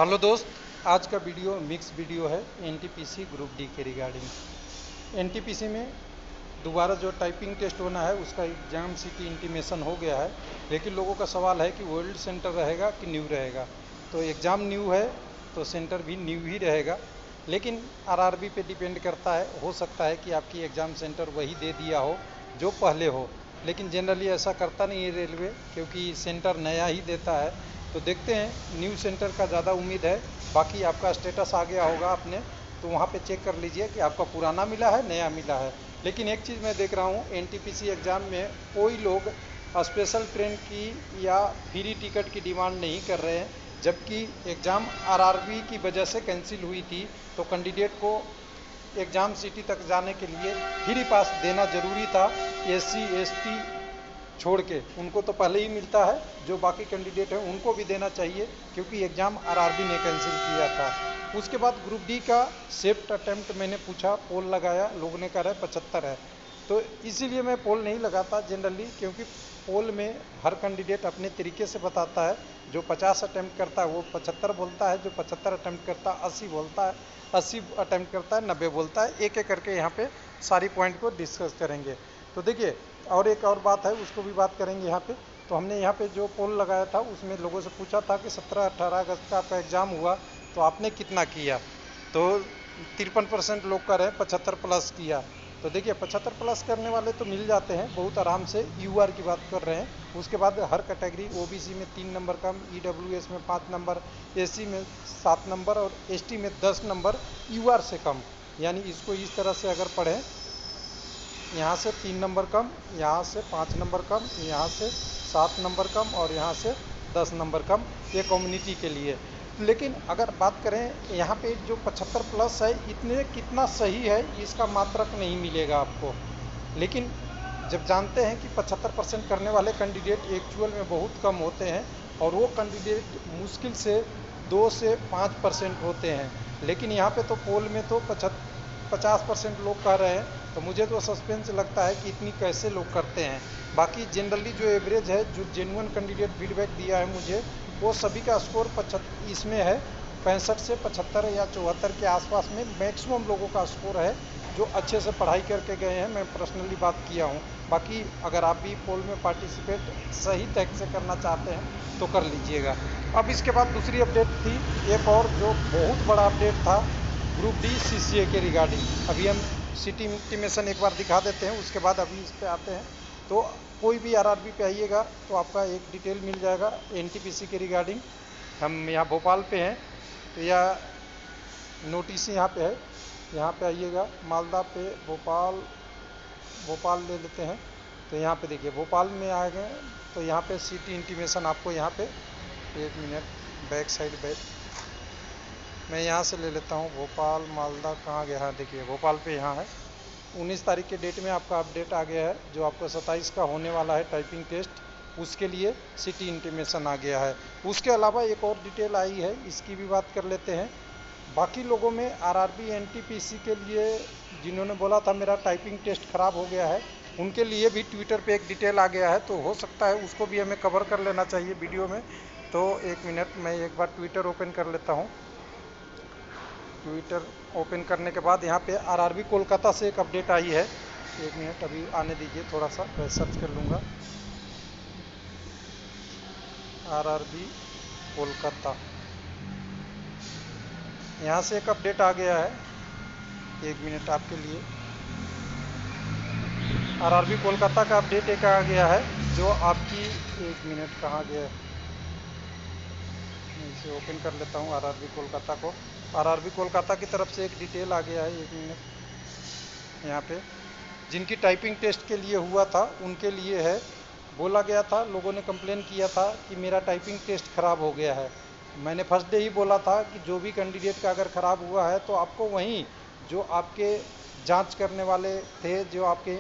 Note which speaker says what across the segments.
Speaker 1: Hello दोस्त, आज का वीडियो मिक्स वीडियो है एनटीपीसी ग्रुप डी के रिगार्डिंग। एनटीपीसी में दोबारा जो टाइपिंग टेस्ट होना है उसका एग्ज़ाम सिटी इंटीमेशन हो गया है, लेकिन लोगों का सवाल है कि ओल्ड सेंटर रहेगा कि न्यू रहेगा। तो एग्ज़ाम न्यू है तो सेंटर भी न्यू ही रहेगा, लेकिन आरआरबी पे डिपेंड करता है। हो सकता है कि आपकी एग्ज़ाम सेंटर वही दे दिया हो जो पहले हो, लेकिन जनरली ऐसा करता नहीं है रेलवे, क्योंकि सेंटर नया ही देता है। तो देखते हैं, न्यू सेंटर का ज़्यादा उम्मीद है। बाकी आपका स्टेटस आ गया होगा आपने, तो वहाँ पे चेक कर लीजिए कि आपका पुराना मिला है नया मिला है। लेकिन एक चीज़ मैं देख रहा हूँ, एनटीपीसी एग्ज़ाम में कोई लोग स्पेशल ट्रेन की या फ्री टिकट की डिमांड नहीं कर रहे हैं, जबकि एग्ज़ाम आरआरबी की वजह से कैंसिल हुई थी। तो कैंडिडेट को एग्ज़ाम सिटी तक जाने के लिए फ्री पास देना ज़रूरी था। एससी एसटी छोड़ के उनको तो पहले ही मिलता है, जो बाकी कैंडिडेट हैं उनको भी देना चाहिए, क्योंकि एग्ज़ाम आरआरबी ने कैंसिल किया था। उसके बाद ग्रुप डी का सेफ्ट अटेम्प्ट मैंने पूछा, पोल लगाया, लोगों ने कहा है 75 है। तो इसीलिए मैं पोल नहीं लगाता जनरली, क्योंकि पोल में हर कैंडिडेट अपने तरीके से बताता है। जो 50 अटेम्प्ट करता है वो 75 बोलता है, जो 75 अटेम्प्ट करता है 80 बोलता है, 80 अटेम्प्ट करता है 90 बोलता है। एक एक करके यहाँ पे सारी पॉइंट को डिस्कस करेंगे। तो देखिए, और एक और बात है, उसको भी बात करेंगे यहाँ पे। तो हमने यहाँ पे जो पोल लगाया था उसमें लोगों से पूछा था कि 17-18 अगस्त का आपका एग्ज़ाम हुआ तो आपने कितना किया। तो 53% लोग कह रहे हैं 75 प्लस किया। तो देखिए, 75 प्लस करने वाले तो मिल जाते हैं बहुत आराम से। यूआर की बात कर रहे हैं। उसके बाद हर कैटेगरी, ओबीसी में 3 नंबर कम, ईडब्ल्यूएस में 5 नंबर, एससी में 7 नंबर और एसटी में 10 नंबर यूआर से कम। यानी इसको इस तरह से अगर पढ़ें, यहाँ से 3 नंबर कम, यहाँ से 5 नंबर कम, यहाँ से 7 नंबर कम और यहाँ से 10 नंबर कम, ये कम्युनिटी के लिए। लेकिन अगर बात करें यहाँ पे जो 75 प्लस है, इतने कितना सही है इसका मात्रक नहीं मिलेगा आपको। लेकिन जब जानते हैं कि 75% करने वाले कैंडिडेट एक्चुअल में बहुत कम होते हैं, और वो कैंडिडेट मुश्किल से 2 से 5% होते हैं। लेकिन यहाँ पे तो पोल में तो 50% लोग कह रहे हैं, तो मुझे तो सस्पेंस लगता है कि इतनी कैसे लोग करते हैं। बाकी जनरली जो एवरेज है, जो जेन्युइन कैंडिडेट फीडबैक दिया है मुझे, वो सभी का स्कोर 75 इसमें है, 65 से 75 या 74 के आसपास में मैक्सिमम लोगों का स्कोर है, जो अच्छे से पढ़ाई करके गए हैं। मैं पर्सनली बात किया हूँ। बाकी अगर आप भी पोल में पार्टिसिपेट सही तरीके से करना चाहते हैं तो कर लीजिएगा। अब इसके बाद दूसरी अपडेट थी एक और, जो बहुत बड़ा अपडेट था ग्रुप डी सीसीए के रिगार्डिंग। अभी हम सिटी इंटीमेशन एक बार दिखा देते हैं, उसके बाद अभी इस पे आते हैं। तो कोई भी आरआरबी पे आइएगा तो आपका एक डिटेल मिल जाएगा एनटीपीसी के रिगार्डिंग। हम यहाँ भोपाल पे हैं, तो यह नोटिस यहाँ पे है। यहाँ पे आइएगा, मालदा पे भोपाल, भोपाल ले लेते हैं। तो यहाँ पे देखिए, भोपाल में आ गए तो यहाँ पे सिटी इंटीमेशन आपको यहाँ पे, एक मिनट, बैक साइड बैक, मैं यहाँ से ले लेता हूँ। भोपाल मालदा कहाँ गया है, देखिए भोपाल पे यहाँ है। 19 तारीख के डेट में आपका अपडेट आ गया है, जो आपको 27 का होने वाला है टाइपिंग टेस्ट, उसके लिए सिटी इंटीमेशन आ गया है। उसके अलावा एक और डिटेल आई है, इसकी भी बात कर लेते हैं। बाकी लोगों में आरआरबी एनटीपीसी के लिए जिन्होंने बोला था मेरा टाइपिंग टेस्ट ख़राब हो गया है, उनके लिए भी ट्विटर पे एक डिटेल आ गया है। तो हो सकता है उसको भी हमें कवर कर लेना चाहिए वीडियो में। तो एक मिनट, मैं एक बार ट्विटर ओपन कर लेता हूँ। ट्विटर ओपन करने के बाद यहाँ पे आरआरबी कोलकाता से एक अपडेट आई है। एक मिनट अभी आने दीजिए, थोड़ा सा मैं सर्च कर लूँगा। आरआरबी कोलकाता, यहाँ से एक अपडेट आ गया है। एक मिनट आपके लिए, आरआरबी कोलकाता का अपडेट एक आ गया है, जो आपकी, एक मिनट कहाँ गया है, मैं इसे ओपन कर लेता हूँ आरआरबी कोलकाता को। आरआरबी कोलकाता की तरफ से एक डिटेल आ गया है। एक मिनट, यहाँ पे जिनकी टाइपिंग टेस्ट के लिए हुआ था उनके लिए है। बोला गया था, लोगों ने कंप्लेन किया था कि मेरा टाइपिंग टेस्ट ख़राब हो गया है। मैंने फर्स्ट डे ही बोला था कि जो भी कैंडिडेट का अगर ख़राब हुआ है तो आपको वहीं जो आपके जांच करने वाले थे, जो आपके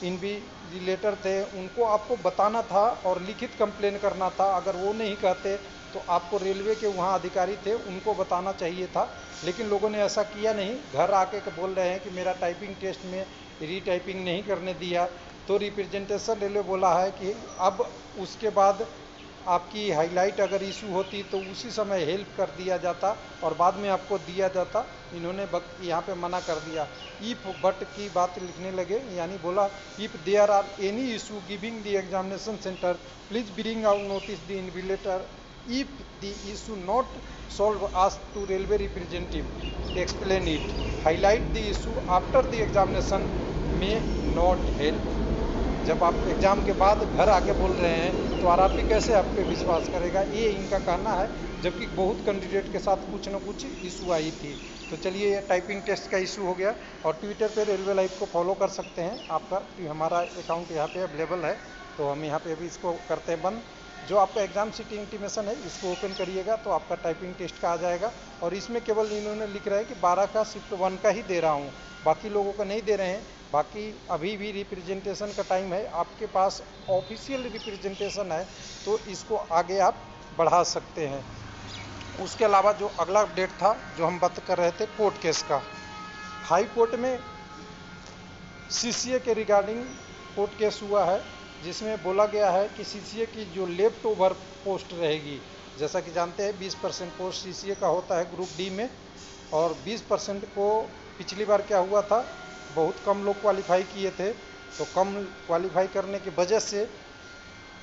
Speaker 1: इन्विजिलेटर थे, उनको आपको बताना था और लिखित कंप्लेन करना था। अगर वो नहीं कहते तो आपको रेलवे के वहाँ अधिकारी थे उनको बताना चाहिए था। लेकिन लोगों ने ऐसा किया नहीं, घर आके बोल रहे हैं कि मेरा टाइपिंग टेस्ट में रीटाइपिंग नहीं करने दिया। तो रिप्रेजेंटेशन रेलवे बोला है कि अब उसके बाद आपकी हाईलाइट अगर इशू होती तो उसी समय हेल्प कर दिया जाता और बाद में आपको दिया जाता। इन्होंने यहाँ पे मना कर दिया। इफ बट की बात लिखने लगे, यानी बोला if there are any issue giving the examination centre please bring out notice the invigilator. If the issue not solved, ask to railway representative explain it. Highlight the issue after the examination may not help. जब आप exam के बाद घर आके बोल रहे हैं तो आरआरपी कैसे आप पे विश्वास करेगा, ये इनका कहना है। जबकि बहुत कैंडिडेट के साथ कुछ न कुछ इशू आई थी। तो चलिए, ये टाइपिंग टेस्ट का इशू हो गया। और ट्विटर पे रेलवे लाइव को फॉलो कर सकते हैं। आपका हमारा अकाउंट यहाँ पे अवेलेबल है, तो हम यहाँ पे अभी इसको करते हैं बंद। जो आपका एग्जाम सीटी इंटीमेशन है इसको ओपन करिएगा तो आपका टाइपिंग टेस्ट का आ जाएगा। और इसमें केवल इन्होंने लिख रहा है कि 12 का शिफ्ट 1 का ही दे रहा हूँ, बाकी लोगों का नहीं दे रहे हैं। बाकी अभी भी रिप्रेजेंटेशन का टाइम है, आपके पास ऑफिशियल रिप्रेजेंटेशन है तो इसको आगे आप बढ़ा सकते हैं। उसके अलावा जो अगला अपडेट था जो हम बात कर रहे थे कोर्ट केस का, हाई कोर्ट में सीसीए के रिगार्डिंग कोर्ट केस हुआ है, जिसमें बोला गया है कि सीसीए की जो लेफ्ट ओवर पोस्ट रहेगी, जैसा कि जानते हैं 20% पोस्ट सीसीए का होता है ग्रुप डी में, और 20% को पिछली बार क्या हुआ था, बहुत कम लोग क्वालिफाई किए थे, तो कम क्वालिफाई करने की वजह से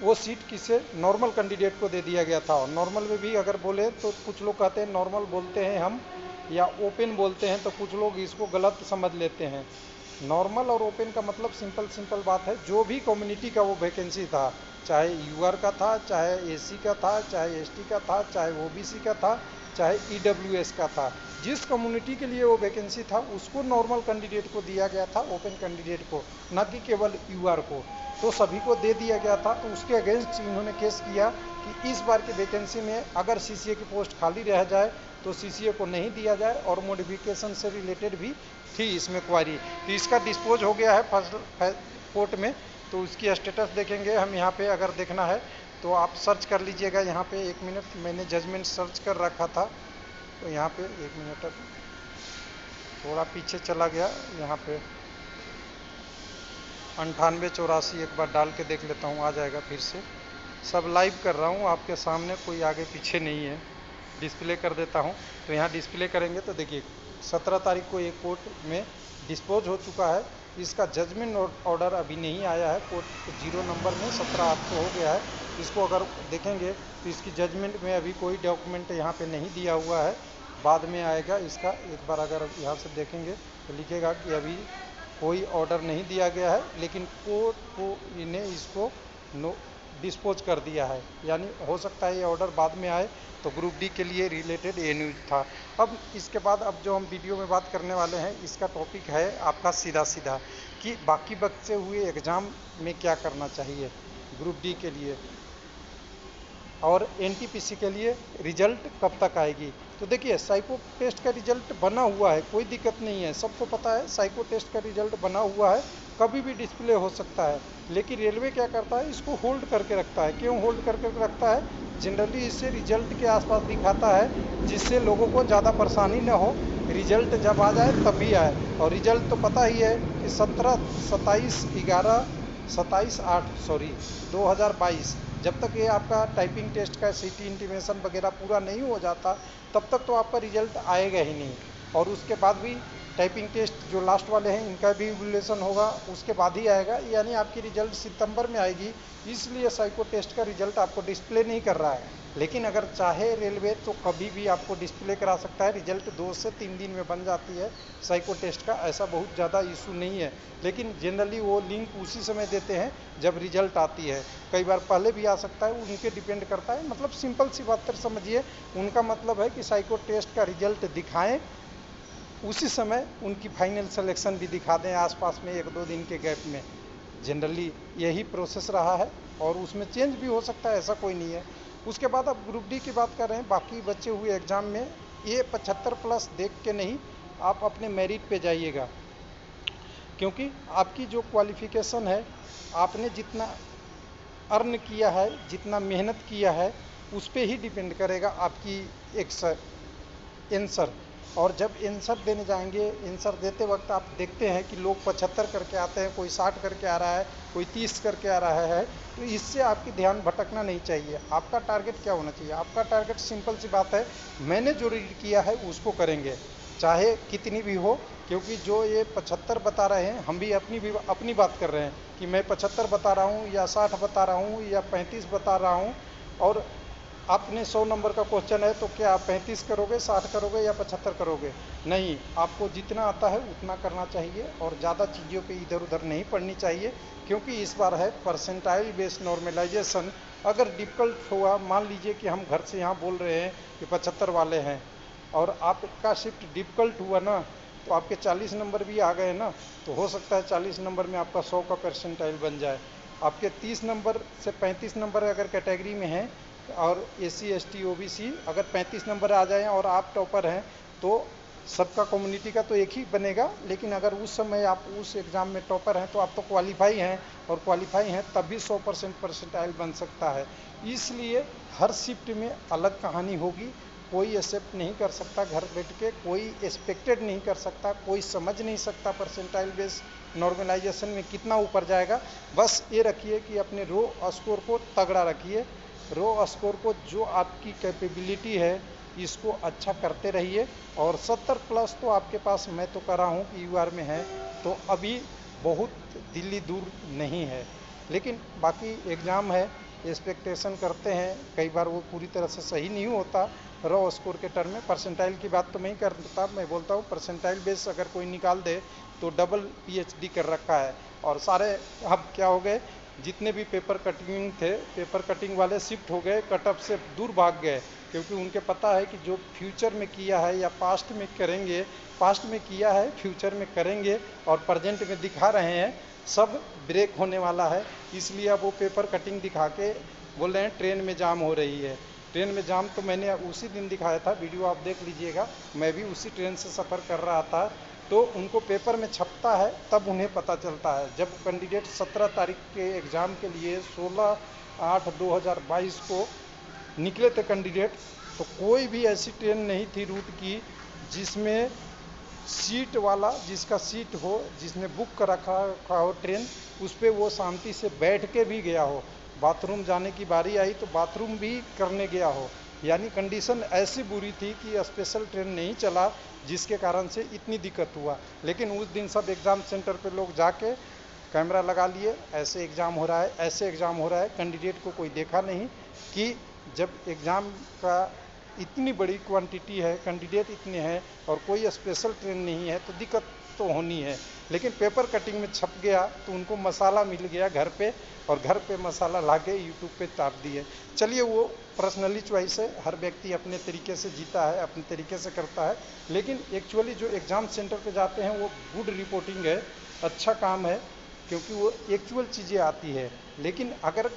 Speaker 1: वो सीट किसे नॉर्मल कैंडिडेट को दे दिया गया था। और नॉर्मल में भी अगर बोले तो कुछ लोग कहते हैं नॉर्मल बोलते हैं हम या ओपन बोलते हैं, तो कुछ लोग इसको गलत समझ लेते हैं। नॉर्मल और ओपन का मतलब सिंपल बात है, जो भी कम्युनिटी का वो वैकेंसी था, चाहे यूआर का था, चाहे एसी का था, चाहे एसटी का था, चाहे ओबीसी का था, चाहे ईडब्ल्यूएस का था, जिस कम्युनिटी के लिए वो वैकेंसी था उसको नॉर्मल कैंडिडेट को दिया गया था, ओपन कैंडिडेट को, न कि केवल यूआर को। तो सभी को दे दिया गया था। तो उसके अगेंस्ट इन्होंने केस किया कि इस बार की वैकेंसी में अगर सीसीए की पोस्ट खाली रह जाए तो सीसीए को नहीं दिया जाए, और मॉडिफिकेशन से रिलेटेड भी थी इसमें क्वारी। तो इसका डिस्पोज हो गया है फर्स्ट कोर्ट में। तो उसकी स्टेटस देखेंगे हम यहाँ पे। अगर देखना है तो आप सर्च कर लीजिएगा यहाँ पे। 1 मिनट, मैंने जजमेंट सर्च कर रखा था, तो यहाँ पे 1 मिनट, अब थोड़ा पीछे चला गया, यहाँ पे 9884 एक बार डाल के देख लेता हूँ, आ जाएगा फिर से। सब लाइव कर रहा हूँ आपके सामने, कोई आगे पीछे नहीं है। डिस्प्ले कर देता हूँ, तो यहाँ डिस्प्ले करेंगे तो देखिए 17 तारीख को एक कोर्ट में डिस्पोज हो चुका है। इसका जजमेंट ऑर्डर अभी नहीं आया है, कोर्ट 0 नंबर में 17/8 को हो गया है। इसको अगर देखेंगे तो इसकी जजमेंट में अभी कोई डॉक्यूमेंट यहाँ पे नहीं दिया हुआ है, बाद में आएगा इसका। एक बार अगर यहाँ से देखेंगे तो लिखेगा कि अभी कोई ऑर्डर नहीं दिया गया है, लेकिन कोर्ट को इन्हें इसको डिस्पोज कर दिया है, यानी हो सकता है ये ऑर्डर बाद में आए। तो ग्रुप डी के लिए रिलेटेड ये न्यूज़ था। अब इसके बाद अब जो हम वीडियो में बात करने वाले हैं, इसका टॉपिक है आपका सीधा कि बाकी बचे हुए एग्ज़ाम में क्या करना चाहिए ग्रुप डी के लिए, और एनटीपीसी के लिए रिजल्ट कब तक आएगी। तो देखिए, साइको टेस्ट का रिजल्ट बना हुआ है, कोई दिक्कत नहीं है, सबको पता है साइको टेस्ट का रिजल्ट बना हुआ है, कभी भी डिस्प्ले हो सकता है। लेकिन रेलवे क्या करता है, इसको होल्ड करके रखता है। क्यों होल्ड करके रखता है? जनरली इससे रिजल्ट के आसपास दिखाता है, जिससे लोगों को ज़्यादा परेशानी न हो, रिजल्ट जब आ जाए तब भी आए। और रिजल्ट तो पता ही है कि 27/8/2022 जब तक ये आपका टाइपिंग टेस्ट का सीटी इंटीमेशन वगैरह पूरा नहीं हो जाता, तब तक तो आपका रिजल्ट आएगा ही नहीं। और उसके बाद भी टाइपिंग टेस्ट जो लास्ट वाले हैं इनका भी इवैल्यूएशन होगा, उसके बाद ही आएगा, यानी आपकी रिजल्ट सितंबर में आएगी। इसलिए साइको टेस्ट का रिजल्ट आपको डिस्प्ले नहीं कर रहा है। लेकिन अगर चाहे रेलवे तो कभी भी आपको डिस्प्ले करा सकता है, रिजल्ट 2 से 3 दिन में बन जाती है साइको टेस्ट का, ऐसा बहुत ज़्यादा इशू नहीं है। लेकिन जनरली वो लिंक उसी समय देते हैं जब रिजल्ट आती है, कई बार पहले भी आ सकता है, उनके डिपेंड करता है। मतलब सिंपल सी बात समझिए, उनका मतलब है कि साइको टेस्ट का रिजल्ट दिखाएं, उसी समय उनकी फाइनल सिलेक्शन भी दिखा दें आसपास में 1-2 दिन के गैप में। जनरली यही प्रोसेस रहा है, और उसमें चेंज भी हो सकता है, ऐसा कोई नहीं है। उसके बाद अब ग्रुप डी की बात कर रहे हैं। बाकी बचे हुए एग्ज़ाम में ये 75+ देख के नहीं, आप अपने मेरिट पे जाइएगा, क्योंकि आपकी जो क्वालिफिकेशन है, आपने जितना अर्न किया है, जितना मेहनत किया है, उस पर ही डिपेंड करेगा आपकी एक आंसर। और जब आंसर देने जाएंगे, आंसर देते वक्त आप देखते हैं कि लोग 75 करके आते हैं, कोई 60 करके आ रहा है, कोई 30 करके आ रहा है, तो इससे आपकी ध्यान भटकना नहीं चाहिए। आपका टारगेट क्या होना चाहिए? आपका टारगेट सिंपल सी बात है, मैंने जो रीड किया है उसको करेंगे, चाहे कितनी भी हो। क्योंकि जो ये 75 बता रहे हैं, हम भी अपनी बात कर रहे हैं कि मैं 75 बता रहा हूँ या 60 बता रहा हूँ या 35 बता रहा हूँ, और आपने 100 नंबर का क्वेश्चन है तो क्या आप 35 करोगे, 60 करोगे या 75 करोगे? नहीं, आपको जितना आता है उतना करना चाहिए और ज़्यादा चीज़ों पे इधर उधर नहीं पढ़नी चाहिए। क्योंकि इस बार है परसेंटाइल बेस्ड नॉर्मलाइजेशन। अगर डिफ़िकल्ट हुआ, मान लीजिए कि हम घर से यहाँ बोल रहे हैं कि 75 वाले हैं और आपका शिफ्ट डिफ़िकल्ट हुआ ना, तो आपके 40 नंबर भी आ गए ना, तो हो सकता है 40 नंबर में आपका 100 का परसेंटाइल बन जाए। आपके 30 नंबर से 35 नंबर अगर कैटेगरी में हैं और SC ST OBC अगर 35 नंबर आ जाएं और आप टॉपर हैं, तो सबका कम्युनिटी का तो एक ही बनेगा। लेकिन अगर उस समय आप उस एग्ज़ाम में टॉपर हैं तो आप तो क्वालिफाई हैं, और क्वालिफाई हैं तब भी 100% परसेंटाइल बन सकता है। इसलिए हर शिफ्ट में अलग कहानी होगी। कोई एक्सेप्ट नहीं कर सकता घर बैठ के, कोई एक्सपेक्टेड नहीं कर सकता, कोई समझ नहीं सकता परसेंटाइल बेस नॉर्मलाइजेशन में कितना ऊपर जाएगा। बस ये रखिए कि अपने रो स्कोर को तगड़ा रखिए, रो स्कोर को, जो आपकी कैपेबिलिटी है इसको अच्छा करते रहिए। और 70 प्लस तो आपके पास, मैं तो कर रहा हूँ कि UR में है, तो अभी बहुत दिल्ली दूर नहीं है। लेकिन बाकी एग्ज़ाम है, एक्सपेक्टेशन करते हैं, कई बार वो पूरी तरह से सही नहीं होता रॉ स्कोर के टर्म में। परसेंटाइल की बात तो मैं ही करता, मैं बोलता हूँ परसेंटाइल बेस अगर कोई निकाल दे तो डबल PhD कर रखा है। और सारे अब क्या हो गए, जितने भी पेपर कटिंग थे, पेपर कटिंग वाले शिफ्ट हो गए, कटअप से दूर भाग गए। क्योंकि उनके पता है कि जो फ्यूचर में किया है या पास्ट में करेंगे, पास्ट में किया है फ्यूचर में करेंगे और प्रेजेंट में दिखा रहे हैं, सब ब्रेक होने वाला है। इसलिए अब वो पेपर कटिंग दिखा के बोल रहे हैं ट्रेन में जाम हो रही है। ट्रेन में जाम तो मैंने उसी दिन दिखाया था, वीडियो आप देख लीजिएगा, मैं भी उसी ट्रेन से सफ़र कर रहा था। तो उनको पेपर में छपता है तब उन्हें पता चलता है। जब कैंडिडेट 17 तारीख के एग्ज़ाम के लिए 16/8/2022 को निकले थे कैंडिडेट, तो कोई भी ऐसी ट्रेन नहीं थी रूट की जिसमें सीट वाला, जिसका सीट हो, जिसने बुक कर रखा हो ट्रेन, उस पर वो शांति से बैठ के भी गया हो। बाथरूम जाने की बारी आई तो बाथरूम भी करने गया हो। यानी कंडीशन ऐसी बुरी थी कि स्पेशल ट्रेन नहीं चला, जिसके कारण से इतनी दिक्कत हुआ। लेकिन उस दिन सब एग्ज़ाम सेंटर पे लोग जाके कैमरा लगा लिए, ऐसे एग्ज़ाम हो रहा है, ऐसे एग्ज़ाम हो रहा है। कैंडिडेट को कोई देखा नहीं कि जब एग्ज़ाम का इतनी बड़ी क्वांटिटी है, कैंडिडेट इतने हैं और कोई स्पेशल ट्रेन नहीं है, तो दिक्कत तो होनी है। लेकिन पेपर कटिंग में छप गया तो उनको मसाला मिल गया घर पे, और घर पे मसाला लाके यूट्यूब पे ताप दिए। चलिए, वो पर्सनली चॉइस है, हर व्यक्ति अपने तरीके से जीता है, अपने तरीके से करता है। लेकिन एक्चुअली जो एग्ज़ाम सेंटर पे जाते हैं वो गुड रिपोर्टिंग है, अच्छा काम है, क्योंकि वो एक्चुअल चीज़ें आती है। लेकिन अगर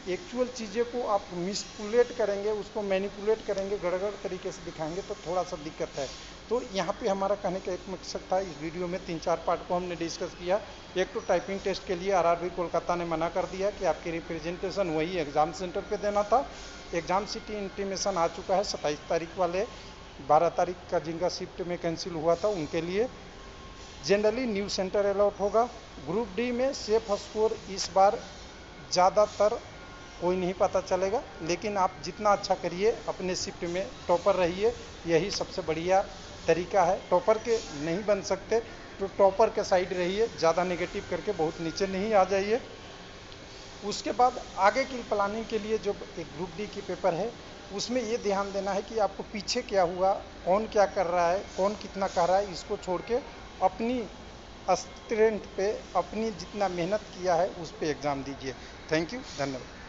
Speaker 1: एक्चुअल चीज़ें को आप मिसपुलेट करेंगे, उसको मैनिपुलेट करेंगे, गड़बड़ तरीके से दिखाएंगे, तो थोड़ा सा दिक्कत है। तो यहाँ पे हमारा कहने का एक मकसद था, इस वीडियो में 3-4 पार्ट को हमने डिस्कस किया। एक तो टाइपिंग टेस्ट के लिए RRB कोलकाता ने मना कर दिया कि आपकी रिप्रेजेंटेशन वही एग्ज़ाम सेंटर पे देना था। एग्ज़ाम सिटी इंटीमेशन आ चुका है 27 तारीख वाले, 12 तारीख का जिनका शिफ्ट में कैंसिल हुआ था उनके लिए जनरली न्यू सेंटर अलॉट होगा। ग्रुप D में सेफ स्कोर इस बार ज़्यादातर कोई नहीं पता चलेगा, लेकिन आप जितना अच्छा करिए, अपने शिफ्ट में टॉपर रहिए, यही सबसे बढ़िया तरीका है। टॉपर के नहीं बन सकते तो टॉपर के साइड रहिए, ज़्यादा नेगेटिव करके बहुत नीचे नहीं आ जाइए। उसके बाद आगे की प्लानिंग के लिए जो एक ग्रुप D की पेपर है, उसमें ये ध्यान देना है कि आपको पीछे क्या हुआ, कौन क्या कर रहा है, कौन कितना कर रहा है, इसको छोड़ के अपनी स्ट्रेंथ पे, अपनी जितना मेहनत किया है उस पे एग्ज़ाम दीजिए। थैंक यू, धन्यवाद।